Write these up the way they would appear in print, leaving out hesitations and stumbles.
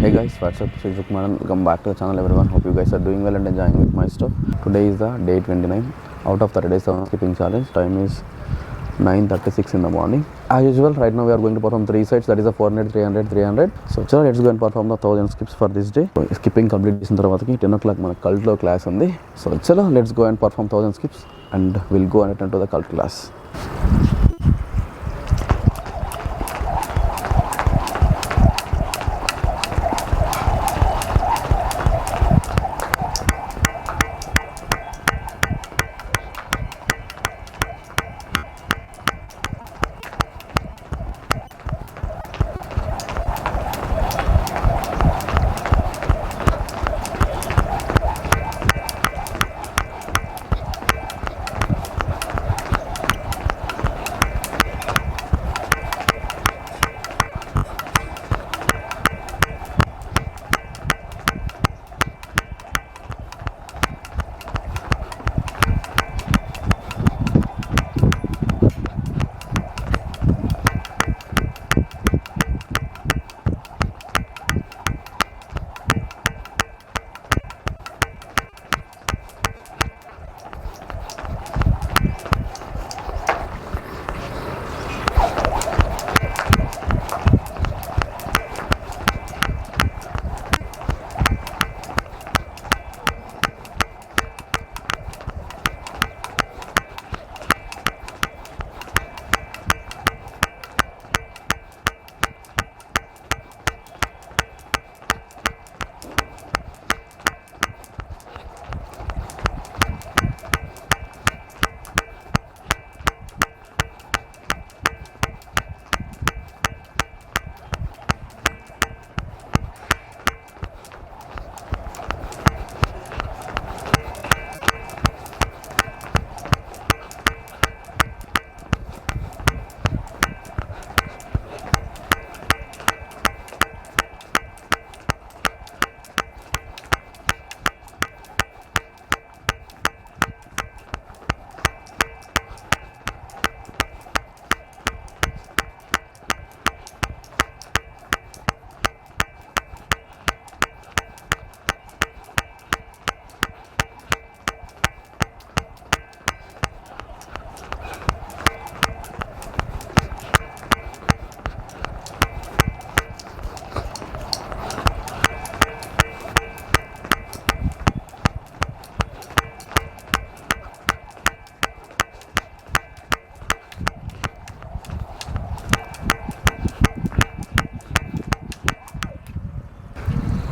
Hey guys, what's up? This is Rukmananda. Welcome back to the channel everyone. Hope you guys are doing well and enjoying with my stuff. Today is the day 29 out of 30 days 7 skipping challenge. Time is 9:36 in the morning. As usual, right now we are going to perform 3 sets. That is a 400, 300, 300. So chalo, let's go and perform the 1000 skips for this day. So, skipping complete చేసిన తర్వాతకి 10 o'clock మన cult లో class ఉంది. So chalo, let's go and perform 1000 skips and we'll go and attend to the cult class.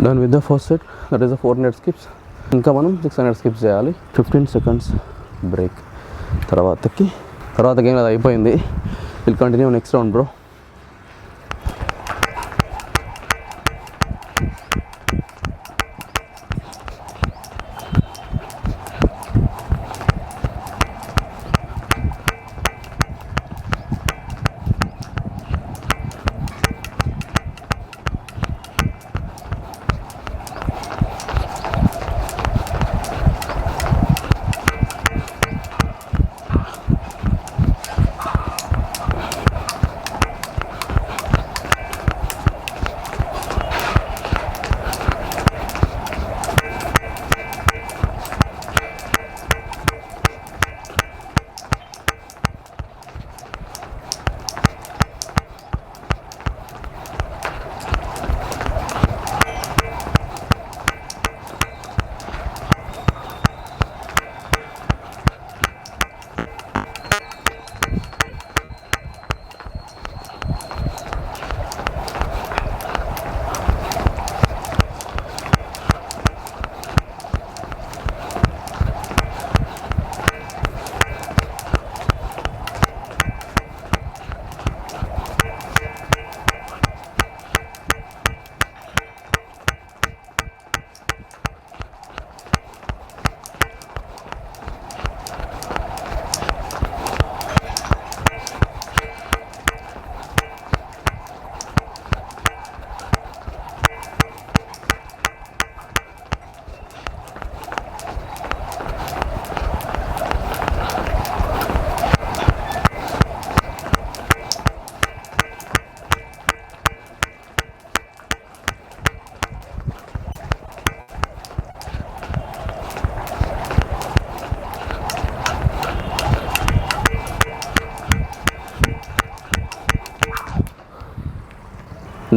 Done with the first set, that is the 400 skips. ఇంకా మనం 600 skips చేయాలి. 15 seconds break తర్వాతకి ఏం లేదు, అయిపోయింది. Will continue next round bro.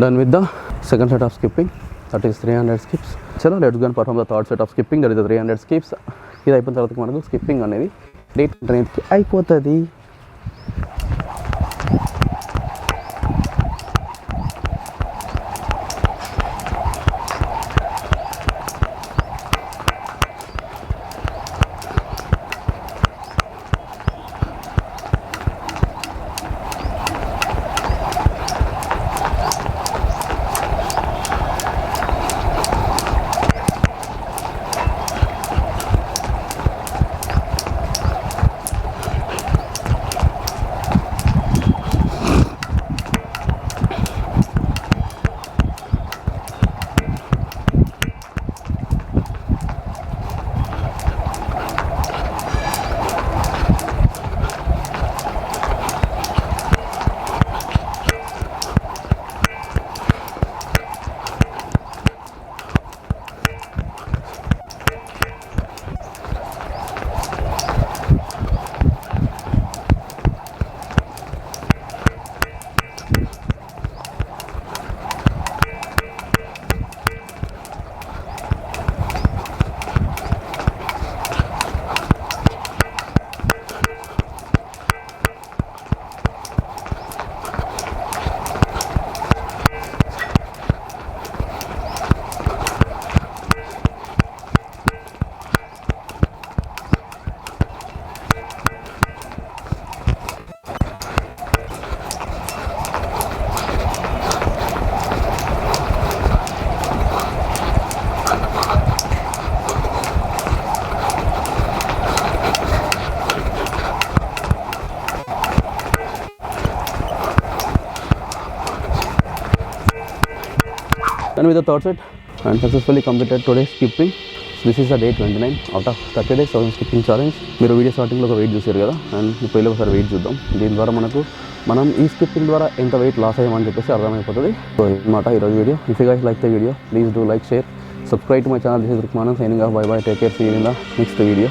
Done with the second set of skipping, that is 300 skips. Chalo, let's go and perform the third set of skipping, that is the 300 skips. ఇది అయిపోయిన తర్వాత మనకు skipping అనేది day 29కి అయిపోతుంది. Done with the third set and successfully completed today's skipping. So this is the day 29 out of 30 days of skipping challenge. మీరు video స్టార్టింగ్లో ఒక wait చూసారు కదా, అండ్ ఇప్పుడు ఒకసారి వెయిట్ చూద్దాం. దీని ద్వారా మనం ఈ స్కిప్పింగ్ ద్వారా ఎంత వెయిట్ లాస్ అయ్యామని చెప్పేసి అర్థమైపోతుంది. సో అనమాట ఈరోజు video. If you guys like the video, please do like, share, subscribe to my channel. This is Rukmananda signing off. Bye bye, take care, see you in the next video.